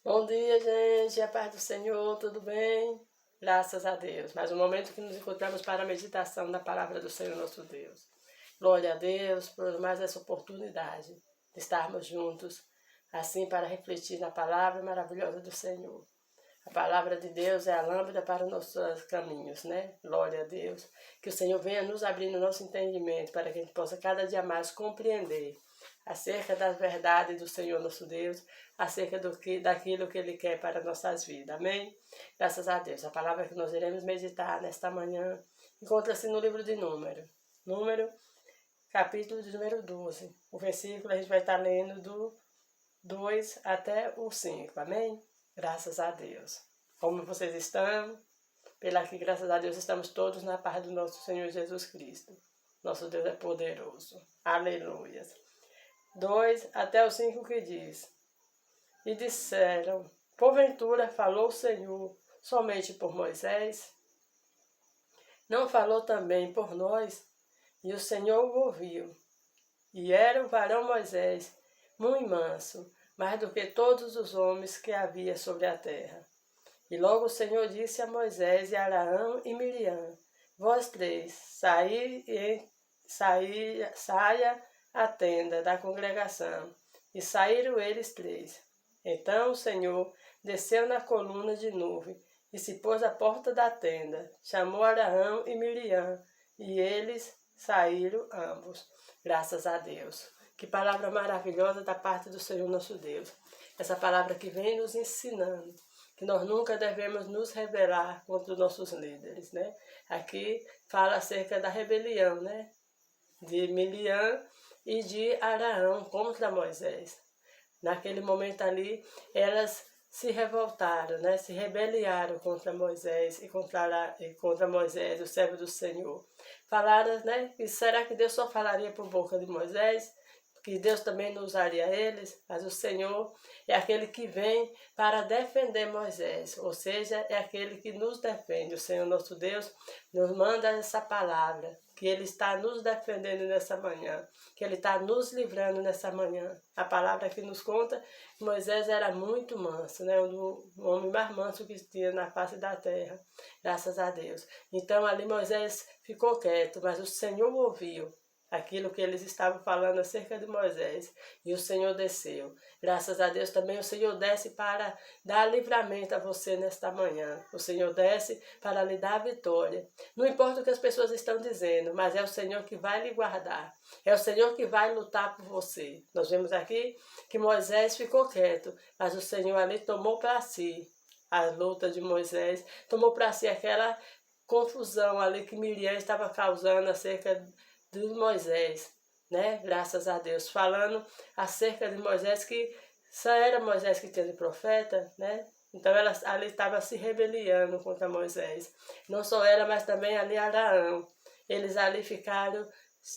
Bom dia, gente. A paz do Senhor, tudo bem? Graças a Deus. Mais um momento que nos encontramos para a meditação da palavra do Senhor nosso Deus. Glória a Deus por mais essa oportunidade de estarmos juntos, assim para refletir na palavra maravilhosa do Senhor. A palavra de Deus é a lâmpada para os nossos caminhos, né? Glória a Deus. Que o Senhor venha nos abrir no nosso entendimento para que a gente possa cada dia mais compreender acerca das verdades do Senhor nosso Deus, acerca daquilo que Ele quer para nossas vidas. Amém? Graças a Deus. A palavra que nós iremos meditar nesta manhã encontra-se no livro de Número, capítulo de número 12. O versículo a gente vai estar lendo do 2 até o 5. Amém? Graças a Deus. Como vocês estão? Pela que, graças a Deus, estamos todos na paz do nosso Senhor Jesus Cristo. Nosso Deus é poderoso. Aleluia. 2 até o 5 que diz: E disseram: Porventura falou o Senhor somente por Moisés? Não falou também por nós? E o Senhor o ouviu. E era o varão Moisés muito manso, mais do que todos os homens que havia sobre a terra. E logo o Senhor disse a Moisés e a Arão e Miriam: Vós três, saia a tenda da congregação. E saíram eles três. Então o Senhor desceu na coluna de nuvem e se pôs à porta da tenda. Chamou Arão e Miriam, e eles saíram ambos. Graças a Deus. Que palavra maravilhosa da parte do Senhor nosso Deus. Essa palavra que vem nos ensinando que nós nunca devemos nos rebelar contra os nossos líderes, né? Aqui fala acerca da rebelião, né? De Miriam e de Arão contra Moisés. Naquele momento ali, elas se revoltaram, né? Se rebeliaram contra Moisés e contra Moisés, o servo do Senhor. Falaram, né? E será que Deus só falaria por boca de Moisés? Que Deus também não usaria eles? Mas o Senhor é aquele que vem para defender Moisés, ou seja, é aquele que nos defende. O Senhor nosso Deus nos manda essa palavra, que Ele está nos defendendo nessa manhã, que Ele está nos livrando nessa manhã. A palavra que nos conta que Moisés era muito manso, né? O homem mais manso que tinha na face da terra, graças a Deus. Então ali Moisés ficou quieto, mas o Senhor ouviu aquilo que eles estavam falando acerca de Moisés, e o Senhor desceu. Graças a Deus também o Senhor desce para dar livramento a você nesta manhã. O Senhor desce para lhe dar vitória. Não importa o que as pessoas estão dizendo, mas é o Senhor que vai lhe guardar. É o Senhor que vai lutar por você. Nós vemos aqui que Moisés ficou quieto, mas o Senhor ali tomou para si a luta de Moisés, tomou para si aquela confusão ali que Miriam estava causando acerca de Moisés, né? Graças a Deus, falando acerca de Moisés, que só era Moisés que tinha de profeta, né? Então ela ali estava se rebeliando contra Moisés. Não só ela, mas também ali Arão. Eles ali ficaram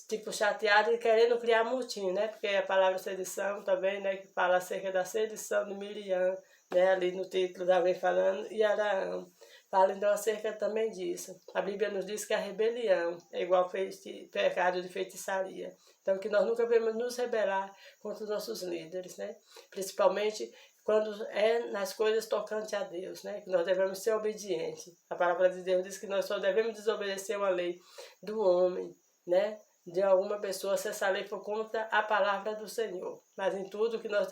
tipo chateados e querendo criar motim, né? Porque a palavra sedição também, né, que fala acerca da sedição de Miriam, né, ali no título da alguém falando, e Arão. Fala então acerca também disso. A Bíblia nos diz que a rebelião é igual pecado de feitiçaria. Então que nós nunca devemos nos rebelar contra os nossos líderes, né? Principalmente quando é nas coisas tocantes a Deus, né? Que nós devemos ser obedientes. A palavra de Deus diz que nós só devemos desobedecer uma lei do homem, né? De alguma pessoa, se essa lei for contra a palavra do Senhor. Mas em tudo que nós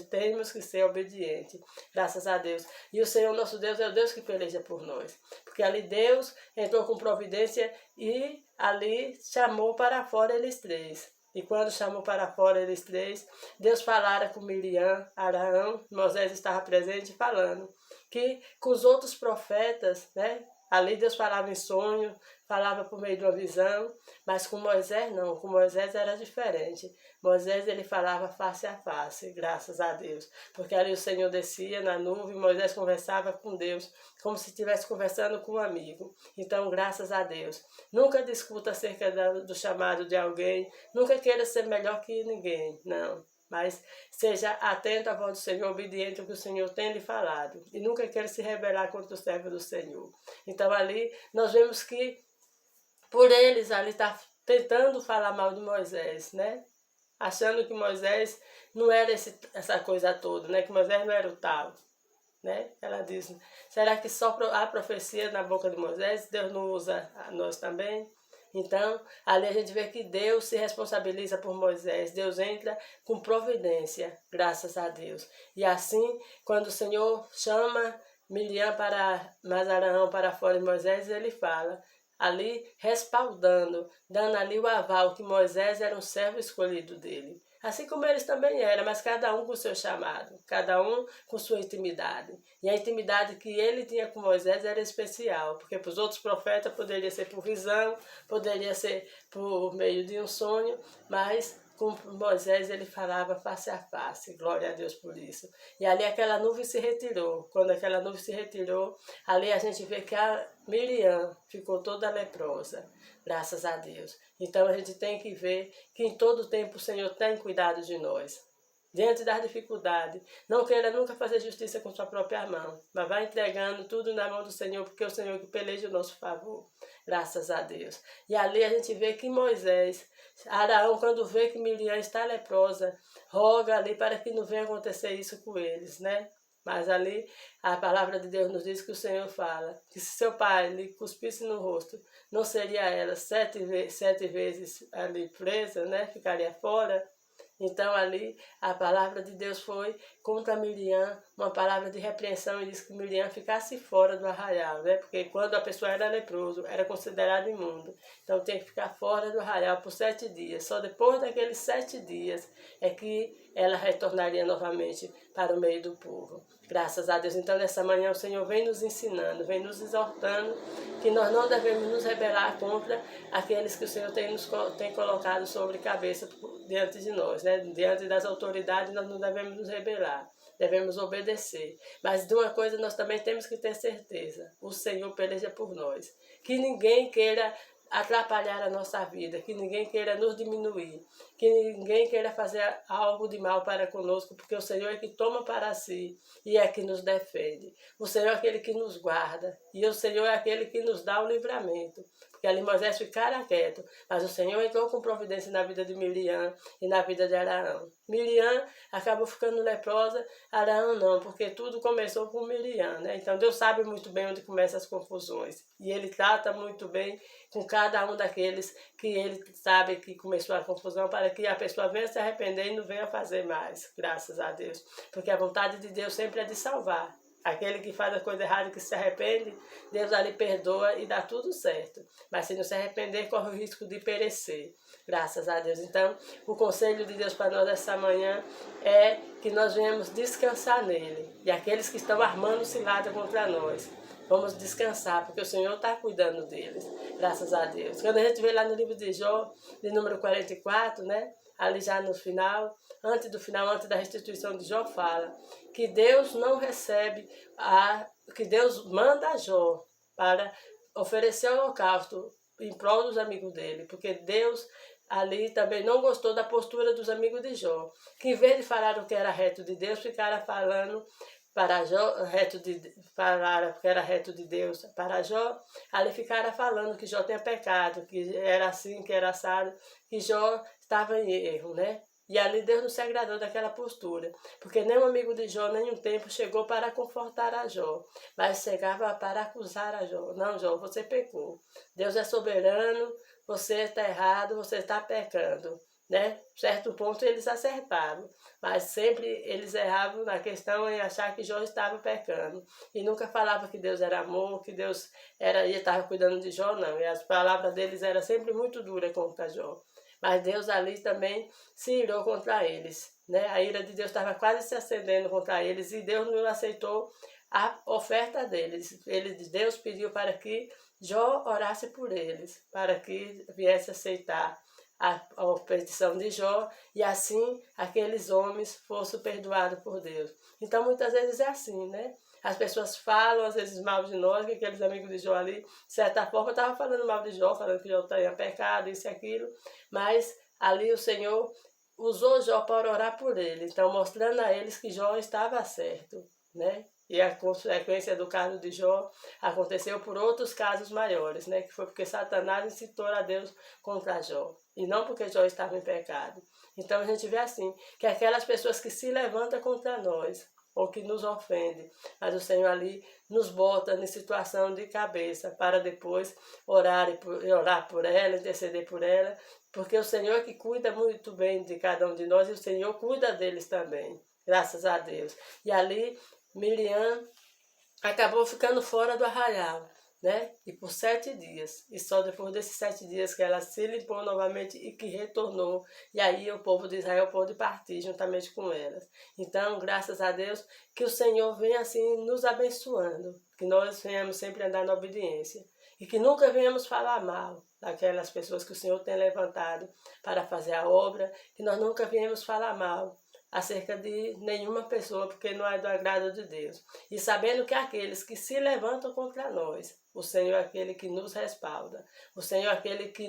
temos que ser obedientes, graças a Deus. E o Senhor nosso Deus é o Deus que peleja por nós. Porque ali Deus entrou com providência e ali chamou para fora eles três. E quando chamou para fora eles três, Deus falara com Miriam, Arão, Moisés estava presente falando que com os outros profetas, né? Ali Deus falava em sonho, falava por meio de uma visão, mas com Moisés não, com Moisés era diferente. Moisés ele falava face a face, graças a Deus, porque ali o Senhor descia na nuvem, Moisés conversava com Deus, como se estivesse conversando com um amigo. Então, graças a Deus, nunca discuta acerca do chamado de alguém, nunca queira ser melhor que ninguém, não. Mas seja atento à voz do Senhor, obediente ao que o Senhor tem lhe falado. E nunca queira se rebelar contra o servo do Senhor. Então ali nós vemos que por eles ali está tentando falar mal de Moisés, né? Achando que Moisés não era essa coisa toda, né? Que Moisés não era o tal. né? Ela diz, será que só há profecia na boca de Moisés? Deus não usa a nós também? Então, ali a gente vê que Deus se responsabiliza por Moisés. Deus entra com providência, graças a Deus. E assim, quando o Senhor chama Miriam para Arão para fora de Moisés, ele fala, ali respaldando, dando ali o aval que Moisés era um servo escolhido dele. Assim como eles também eram, mas cada um com o seu chamado, cada um com sua intimidade. E a intimidade que ele tinha com Moisés era especial, porque para os outros profetas poderia ser por visão, poderia ser por meio de um sonho, mas com Moisés ele falava face a face, glória a Deus por isso. E ali aquela nuvem se retirou. Quando aquela nuvem se retirou, ali a gente vê que a Miriam ficou toda leprosa, graças a Deus. Então a gente tem que ver que em todo tempo o Senhor tem cuidado de nós. Diante das dificuldades, não queira nunca fazer justiça com sua própria mão, mas vai entregando tudo na mão do Senhor, porque é o Senhor que peleja o nosso favor, graças a Deus. E ali a gente vê que Moisés, Arão, quando vê que Miriam está leprosa, roga ali para que não venha acontecer isso com eles, né? Mas ali a palavra de Deus nos diz que o Senhor fala que se seu pai lhe cuspisse no rosto, não seria ela sete vezes ali presa, né? Ficaria fora. Então ali a palavra de Deus foi contra Miriam, uma palavra de repreensão, e disse que Miriam ficasse fora do arraial, né? Porque quando a pessoa era leproso, era considerado imundo. Então tem que ficar fora do arraial por 7 dias. Só depois daqueles 7 dias é que ela retornaria novamente para o meio do povo. Graças a Deus. Então nessa manhã o Senhor vem nos ensinando, vem nos exortando que nós não devemos nos rebelar contra aqueles que o Senhor tem colocado sobre cabeça diante de nós, né? Diante das autoridades nós não devemos nos rebelar, devemos obedecer. Mas de uma coisa nós também temos que ter certeza, o Senhor peleja por nós. Que ninguém queira atrapalhar a nossa vida, que ninguém queira nos diminuir, que ninguém queira fazer algo de mal para conosco, porque o Senhor é que toma para si e é que nos defende. O Senhor é aquele que nos guarda e o Senhor é aquele que nos dá o livramento. Porque ali Moisés ficara quieto, mas o Senhor entrou com providência na vida de Miriam e na vida de Arão. Miriam acabou ficando leprosa, Arão não, porque tudo começou com Miriam, né? Então Deus sabe muito bem onde começam as confusões e Ele trata muito bem com cada um daqueles que Ele sabe que começou a confusão, para que a pessoa venha se arrepender e não venha fazer mais, graças a Deus. Porque a vontade de Deus sempre é de salvar. Aquele que faz a coisa errada, que se arrepende, Deus ali perdoa e dá tudo certo. Mas se não se arrepender, corre o risco de perecer. Graças a Deus. Então, o conselho de Deus para nós essa manhã é que nós venhamos descansar nele. E aqueles que estão armando cilada contra nós, vamos descansar, porque o Senhor está cuidando deles. Graças a Deus. Quando a gente vê lá no livro de Jó, de número 44, né? Ali já no final, antes da restituição de Jó, fala que Deus não recebe, que Deus manda a Jó para oferecer holocausto em prol dos amigos dele, porque Deus ali também não gostou da postura dos amigos de Jó, que em vez de falar o que era reto de Deus, ficaram falando para Jó, falar que era reto de Deus para Jó, ali ficaram falando que Jó tinha pecado, que era assim, que era assado, que Jó estava em erro, né? E ali Deus não se agradou daquela postura, porque nem o amigo de Jó, nem um tempo chegou para confortar a Jó, mas chegava para acusar a Jó. Não, Jó, você pecou. Deus é soberano, você está errado, você está pecando. Né? Certo ponto eles acertaram, mas sempre eles erravam na questão em achar que Jó estava pecando. E nunca falava que Deus era amor, que Deus estava cuidando de Jó, não. E as palavras deles eram sempre muito duras contra Jó. Mas Deus ali também se irou contra eles, né? A ira de Deus estava quase se acendendo contra eles e Deus não aceitou a oferta deles. Deus pediu para que Jó orasse por eles, para que viesse aceitar a petição de Jó e assim aqueles homens fossem perdoados por Deus. Então muitas vezes é assim, né? As pessoas falam às vezes mal de nós, que aqueles amigos de Jó ali, de certa forma, estavam falando mal de Jó, falando que Jó tinha pecado, isso e aquilo, mas ali o Senhor usou Jó para orar por ele, então mostrando a eles que Jó estava certo, né? E a consequência do caso de Jó aconteceu por outros casos maiores, né? Que foi porque Satanás incitou a Deus contra Jó, e não porque Jó estava em pecado. Então a gente vê assim, que aquelas pessoas que se levantam contra nós, ou que nos ofende, mas o Senhor ali nos bota em situação de cabeça, para depois orar por ela, interceder por ela, porque o Senhor é que cuida muito bem de cada um de nós e o Senhor cuida deles também, graças a Deus. E ali, Miriam acabou ficando fora do arraial, né? E por 7 dias. E só depois desses 7 dias que ela se limpou novamente e que retornou. E aí o povo de Israel pôde partir juntamente com elas. Então, graças a Deus, que o Senhor venha assim nos abençoando. Que nós venhamos sempre andar na obediência. E que nunca venhamos falar mal daquelas pessoas que o Senhor tem levantado para fazer a obra. Que nós nunca venhamos falar mal acerca de nenhuma pessoa, porque não é do agrado de Deus. E sabendo que aqueles que se levantam contra nós, o Senhor é aquele que nos respalda. O Senhor é aquele que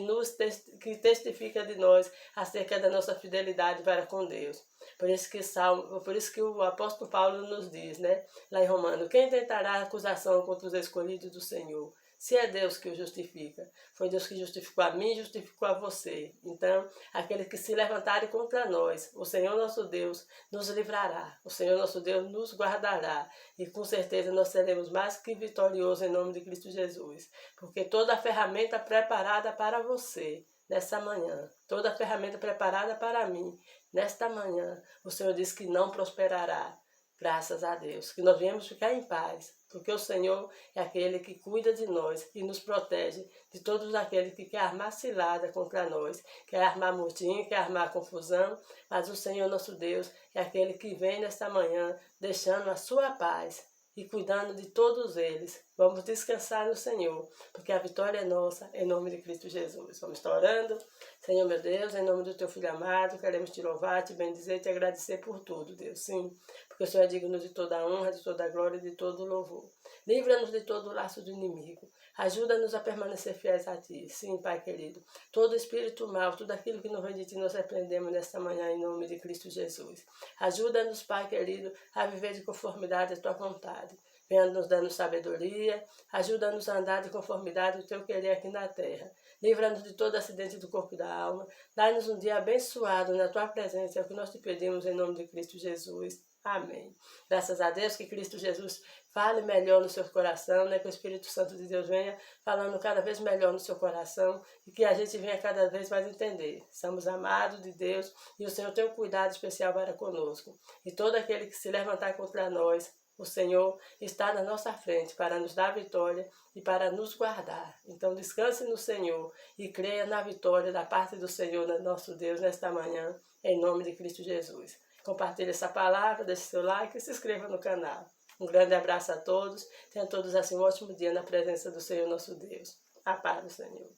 que testifica de nós acerca da nossa fidelidade para com Deus. Por isso que o apóstolo Paulo nos diz, né, lá em Romanos, quem tentará acusação contra os escolhidos do Senhor? Se é Deus que o justifica, foi Deus que justificou a mim e justificou a você. Então, aqueles que se levantarem contra nós, o Senhor nosso Deus nos livrará. O Senhor nosso Deus nos guardará. E com certeza nós seremos mais que vitoriosos em nome de Cristo Jesus. Porque toda a ferramenta preparada para você nessa manhã, toda a ferramenta preparada para mim nesta manhã, o Senhor diz que não prosperará. Graças a Deus, que nós viemos ficar em paz, porque o Senhor é aquele que cuida de nós e nos protege de todos aqueles que querem armar cilada contra nós, quer armar motim, quer armar confusão, mas o Senhor nosso Deus é aquele que vem nesta manhã deixando a sua paz e cuidando de todos eles. Vamos descansar no Senhor, porque a vitória é nossa, em nome de Cristo Jesus. Vamos estar orando. Senhor meu Deus, em nome do teu Filho amado, queremos te louvar, te bendizer e te agradecer por tudo, Deus. Sim, porque o Senhor é digno de toda a honra, de toda a glória e de todo o louvor. Livra-nos de todo o laço do inimigo. Ajuda-nos a permanecer fiéis a ti. Sim, Pai querido. Todo espírito mau, tudo aquilo que não vem de ti, nós repreendemos nesta manhã em nome de Cristo Jesus. Ajuda-nos, Pai querido, a viver de conformidade à tua vontade. Venha nos dando sabedoria, ajuda-nos a andar de conformidade ao teu querer aqui na terra. Livra-nos de todo acidente do corpo e da alma. Dá-nos um dia abençoado na tua presença, é o que nós te pedimos em nome de Cristo Jesus. Amém. Graças a Deus que Cristo Jesus fale melhor no seu coração, né? Que o Espírito Santo de Deus venha falando cada vez melhor no seu coração e que a gente venha cada vez mais entender. Somos amados de Deus e o Senhor tem um cuidado especial para conosco. E todo aquele que se levantar contra nós, o Senhor está na nossa frente para nos dar vitória e para nos guardar. Então descanse no Senhor e creia na vitória da parte do Senhor, nosso Deus, nesta manhã, em nome de Cristo Jesus. Compartilhe essa palavra, deixe seu like e se inscreva no canal. Um grande abraço a todos. Tenham todos assim um ótimo dia na presença do Senhor nosso Deus. A paz do Senhor.